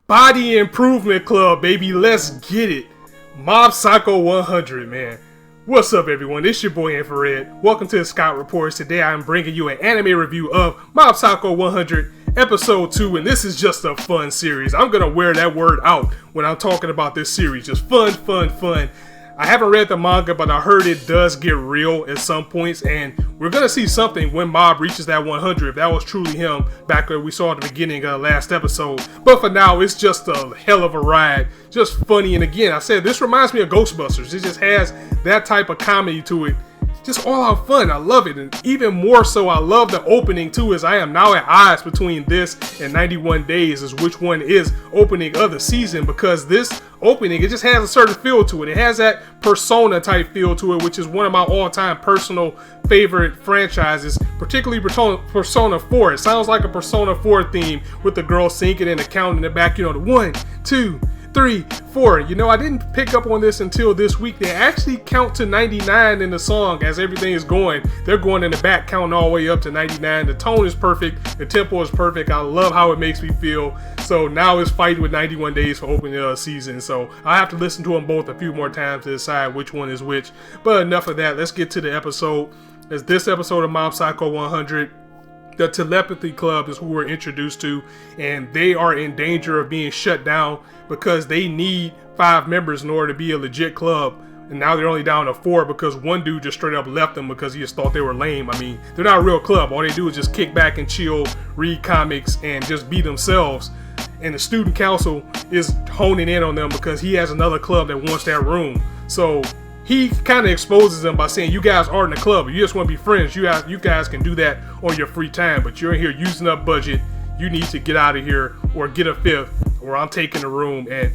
Body Improvement Club, baby. Let's get it. Mob Psycho 100, man. What's up, everyone? It's your boy Infrar-Ed. Welcome to the Scout Reports. Today I'm bringing you an anime review of Mob Psycho 100 Episode 2, and this is just a fun series. I'm gonna wear that word out when I'm talking about this series. Just fun, fun, fun. I haven't read the manga, but I heard it does get real at some points, and we're gonna see something when Mob reaches that 100, if that was truly him back where we saw at the beginning of the last episode. But for now, it's just a hell of a ride, just funny, and again, I said this reminds me of Ghostbusters. It just has that type of comedy to it. Just all out fun. I love it, and even more so, I love the opening too, as I am now at odds between this and 91 Days as which one is opening of the season, because this opening, it just has a certain feel to it. It has that Persona type feel to it, which is one of my all-time personal favorite franchises, particularly Persona 4. It sounds like a Persona 4 theme with the girl singing and the count in the back, you know, the 1, 2, 3, 4. You know, I didn't pick up on this until this week. They actually count to 99 in the song as everything is going. They're going in the back, counting all the way up to 99. The tone is perfect. The tempo is perfect. I love how it makes me feel. So now it's fighting with 91 Days for opening the season. So I have to listen to them both a few more times to decide which one is which. But enough of that. Let's get to the episode. As this episode of Mob Psycho 100, the Telepathy Club is who we're introduced to, and they are in danger of being shut down because they need 5 members in order to be a legit club. And now they're only down to 4 because one dude just straight up left them because he just thought they were lame. I mean, they're not a real club. All they do is just kick back and chill, read comics, and just be themselves. And the student council is honing in on them because he has another club that wants that room. So he kind of exposes them by saying, you guys aren't in the club. You just want to be friends. You guys can do that on your free time, but you're in here using up budget. You need to get out of here or get a 5th, or I'm taking the room. And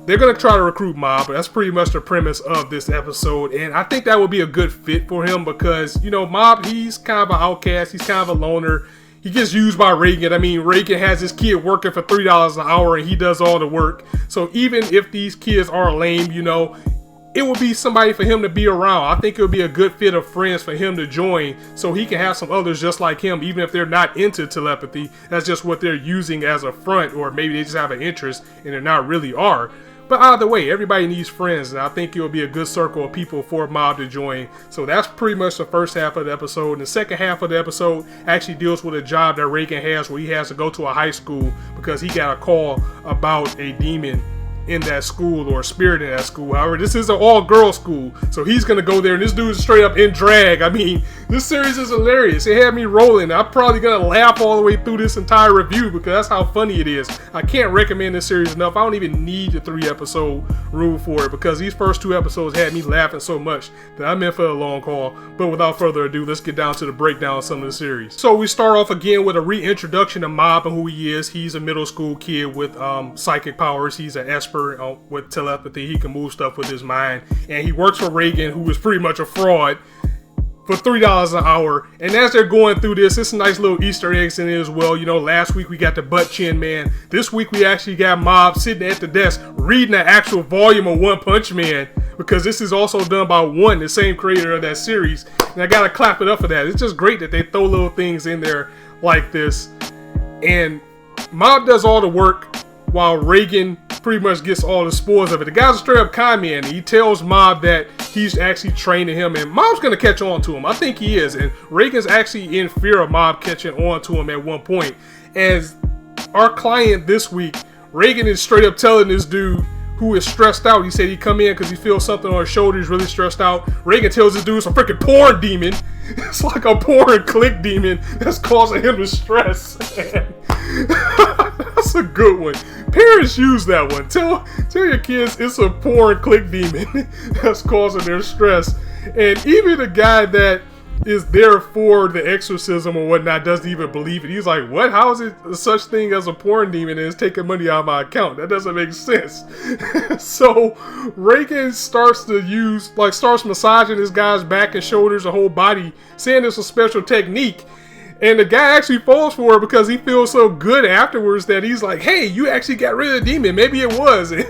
they're going to try to recruit Mob, but that's pretty much the premise of this episode. And I think that would be a good fit for him because, you know, Mob, he's kind of an outcast. He's kind of a loner. He gets used by Reagan. I mean, Reagan has his kid working for $3 an hour and he does all the work. So even if these kids are lame, you know, it would be somebody for him to be around. I think it would be a good fit of friends for him to join so he can have some others just like him, even if they're not into telepathy. That's just what they're using as a front, or maybe they just have an interest and they're not really are. But either way, everybody needs friends, and I think it will be a good circle of people for Mob to join. So that's pretty much the first half of the episode. And the second half of the episode actually deals with a job that Reagan has where he has to go to a high school because he got a call about a demon in that school, or a spirit in that school. However, this is an all-girls school, so he's gonna go there, and this dude is straight up in drag. I mean, this series is hilarious. It had me rolling. I'm probably gonna laugh all the way through this entire review because that's how funny it is. I can't recommend this series enough. I don't even need the 3-episode rule for it because these first 2 episodes had me laughing so much that I'm in for a long haul. But without further ado, let's get down to the breakdown of some of the series. So we start off again with a reintroduction of Mob and who he is. He's a middle school kid with psychic powers. He's an expert with telepathy. He can move stuff with his mind, and he works for Reagan, who is pretty much a fraud, for $3 an hour. And as they're going through this, it's some nice little Easter eggs in it as well. You know, last week we got the butt chin man. This week we actually got Mob sitting at the desk reading the actual volume of One Punch Man, because this is also done by One, the same creator of that series. And I gotta clap it up for that. It's just great that they throw little things in there like this. And Mob does all the work while Reagan pretty much gets all the spoils of it. The guy's a straight up con man. He tells Mob that he's actually training him, and Mob's gonna catch on to him. I think he is, and Reagan's actually in fear of Mob catching on to him at one point. As our client this week, Reagan is straight up telling this dude who is stressed out. He said he come in because he feels something on his shoulder. He's really stressed out. Reagan tells this dude it's a freaking porn demon. It's like a porn click demon that's causing him to stress. That's a good one. Parents use that one. Tell your kids it's a porn click demon that's causing their stress. And even the guy that is there for the exorcism or whatnot doesn't even believe it. He's like, what? How is it such thing as a porn demon and it's taking money out of my account? That doesn't make sense. So Reagan starts massaging this guy's back and shoulders and whole body, saying it's a special technique. And the guy actually falls for it because he feels so good afterwards that he's like, hey, you actually got rid of the demon. Maybe it was. And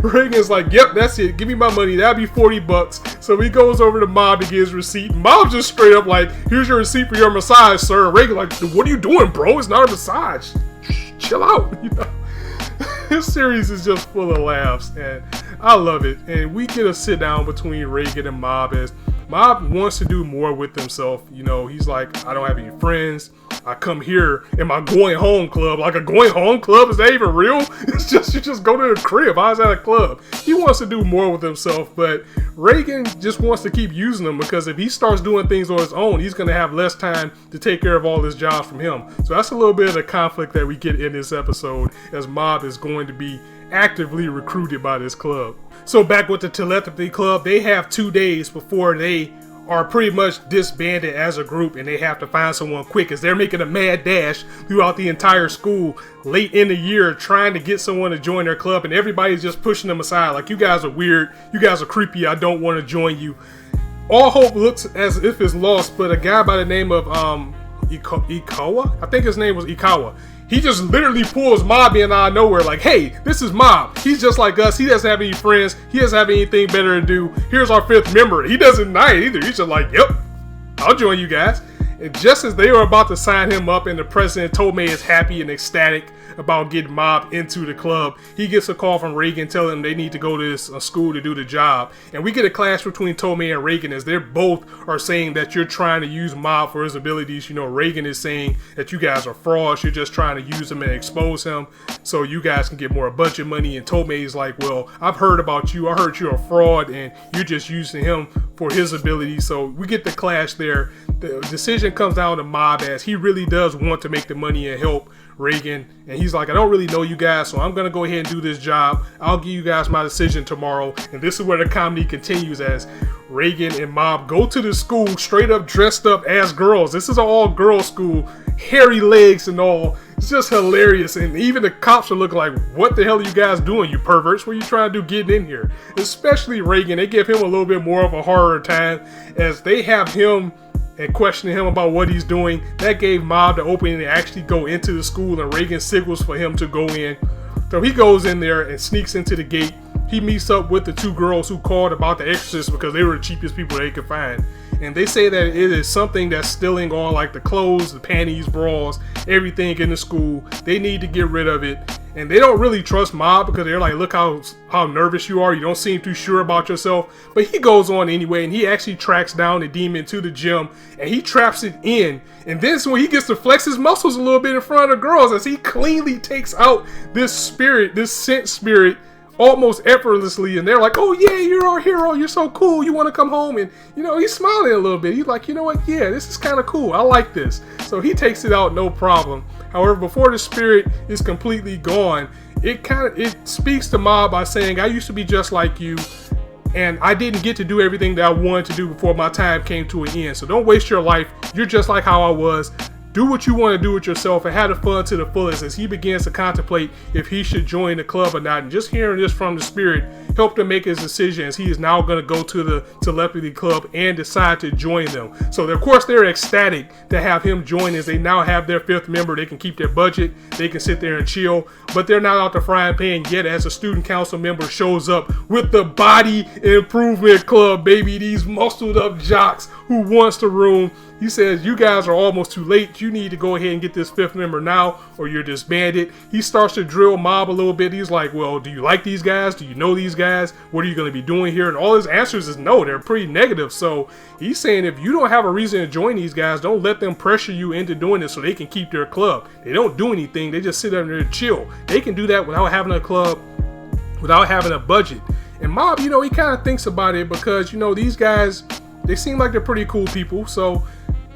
Reagan's like, yep, that's it. Give me my money. That'll be $40. So he goes over to Mob to get his receipt. Mob just straight up like, here's your receipt for your massage, sir. And Reagan like, what are you doing, bro? It's not a massage. Chill out, you know. This series is just full of laughs, and I love it. And we get a sit down between Reigen and Mob as Mob wants to do more with himself. You know, he's like, I don't have any friends. I come here in my going home club. Like, a going home club? Is that even real? It's just, you just go to the crib. How's that a club? He wants to do more with himself, but Reigen just wants to keep using him because if he starts doing things on his own, he's going to have less time to take care of all his jobs from him. So that's a little bit of the conflict that we get in this episode, as Mob is going to be actively recruited by this club. So back with the Telepathy Club, they have 2 days before they are pretty much disbanded as a group, and they have to find someone quick as they're making a mad dash throughout the entire school late in the year trying to get someone to join their club, and everybody's just pushing them aside like, you guys are weird, you guys are creepy, I don't want to join you. All hope looks as if it's lost, but a guy by the name of Ikawa, I think his name was Ikawa, he just literally pulls Mob in out of nowhere like, hey, this is Mob. He's just like us. He doesn't have any friends. He doesn't have anything better to do. Here's our 5th member. He doesn't deny it either. He's just like, yep, I'll join you guys. And just as they were about to sign him up and the president, Tomei, is happy and ecstatic about getting Mob into the club, he gets a call from Reigen telling him they need to go to this school to do the job. And we get a clash between Tomei and Reigen as they both are saying that you're trying to use Mob for his abilities. You know, Reigen is saying that you guys are frauds. You're just trying to use him and expose him so you guys can get more budget money. And Tomei is like, well, I've heard about you. I heard you're a fraud and you're just using him for his abilities. So we get the clash there. The decision comes down to Mob as he really does want to make the money and help Reigen, and he's like, I don't really know you guys, so I'm gonna go ahead and do this job. I'll give you guys my decision tomorrow. And this is where the comedy continues as Reigen and Mob go to the school straight up dressed up as girls. This is an all girls school, hairy legs and all. It's just hilarious, and even the cops are looking like, what the hell are you guys doing, you perverts? What are you trying to do getting in here? Especially Reigen, they give him a little bit more of a horror time as they have him and questioning him about what he's doing. That gave Mob the opening to actually go into the school, and Reigen signals for him to go in. So he goes in there and sneaks into the gate. He meets up with the 2 girls who called about the exorcist because they were the cheapest people they could find. And they say that it is something that's stealing on like the clothes, the panties, bras, everything in the school. They need to get rid of it. And they don't really trust Mob because they're like, look how nervous you are. You don't seem too sure about yourself. But he goes on anyway, and he actually tracks down the demon to the gym, and he traps it in. And then when he gets to flex his muscles a little bit in front of the girls as he cleanly takes out this spirit, this scent spirit, almost effortlessly. And they're like, oh yeah, you're our hero. You're so cool. You want to come home? And, you know, he's smiling a little bit. He's like, you know what? Yeah, this is kind of cool. I like this. So he takes it out, no problem. However, before the spirit is completely gone, it speaks to Mob by saying, I used to be just like you, and I didn't get to do everything that I wanted to do before my time came to an end. So don't waste your life. You're just like how I was. Do what you want to do with yourself and have the fun to the fullest as he begins to contemplate if he should join the club or not. And just hearing this from the spirit helped him make his decision as he is now going to go to the Telepathy Club and decide to join them. So of course they're ecstatic to have him join as they now have their 5th member. They can keep their budget. They can sit there and chill, but they're not out the frying pan yet as a student council member shows up with the Body Improvement Club, baby. These muscled up jocks who wants the room. He says, you guys are almost too late. You need to go ahead and get this 5th member now or you're disbanded. He starts to drill Mob a little bit. He's like, well, do you like these guys? Do you know these guys? What are you going to be doing here? And all his answers is no. They're pretty negative. So he's saying if you don't have a reason to join these guys, don't let them pressure you into doing this so they can keep their club. They don't do anything. They just sit under and chill. They can do that without having a club, without having a budget. And Mob, you know, he kind of thinks about it because, you know, these guys, they seem like they're pretty cool people. So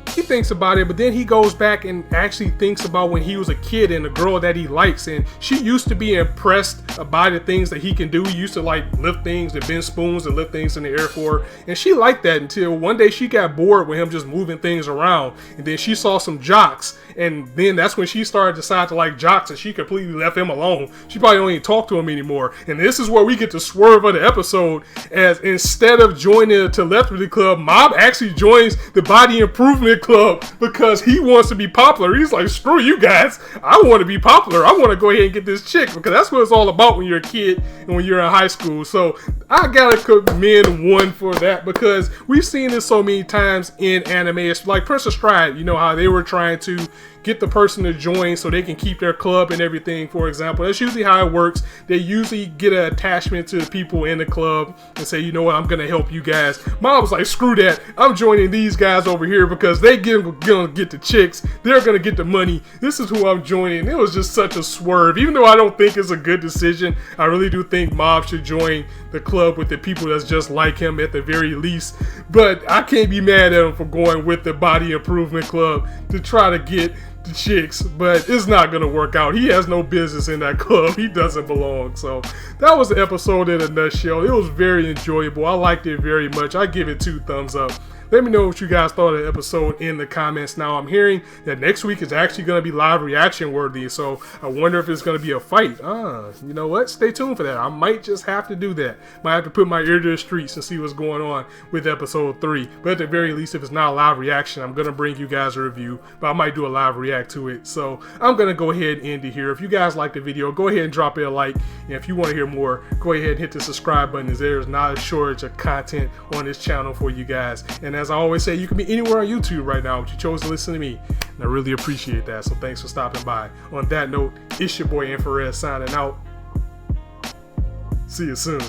he thinks about it, but then he goes back and actually thinks about when he was a kid and the girl that he likes, and she used to be impressed by the things that he can do. He used to like lift things and bend spoons and lift things in the air for her, and she liked that until one day she got bored with him just moving things around, and then she saw some jocks, and then that's when she started to decide to like jocks, and she completely left him alone. She probably don't even talk to him anymore. And this is where we get the swerve of the episode, as instead of joining the Telepathy Club, Mob actually joins the Body Improvement Club because he wants to be popular. He's like, screw you guys, I want to be popular. I want to go ahead and get this chick, because that's what it's all about when you're a kid and when you're in high school. So I gotta commend one for that, because we've seen this so many times in anime. It's like Princess Stride, you know how they were trying to get the person to join so they can keep their club and everything, for example. That's usually how it works. They usually get an attachment to the people in the club and say, you know what, I'm gonna help you guys. Mom was like, screw that, I'm joining these guys over here because they gonna get the chicks, they're gonna get the money, this is who I'm joining. It was just such a swerve. Even though I don't think it's a good decision, I really do think Mob should join the club with the people that's just like him at the very least. But I can't be mad at him for going with the body improvement club to try to get the chicks, but it's not gonna work out. He has no business in that club. He doesn't belong. So that was the episode in a nutshell. It was very enjoyable. I liked it very much. I give it 2 thumbs up. Let me know what you guys thought of the episode in the comments. Now, I'm hearing that next week is actually going to be live reaction worthy, so I wonder if it's going to be a fight. You know what? Stay tuned for that. I might just have to do that. Might have to put my ear to the streets and see what's going on with episode 3. But at the very least, if it's not a live reaction, I'm going to bring you guys a review, but I might do a live react to it. So I'm going to go ahead and end it here. If you guys like the video, go ahead and drop it a like. And if you want to hear more, go ahead and hit the subscribe button, as there's not a shortage of content on this channel for you guys. And as I always say, you can be anywhere on YouTube right now, but you chose to listen to me, and I really appreciate that. So thanks for stopping by. On that note, it's your boy Infrar-Ed signing out. See you soon.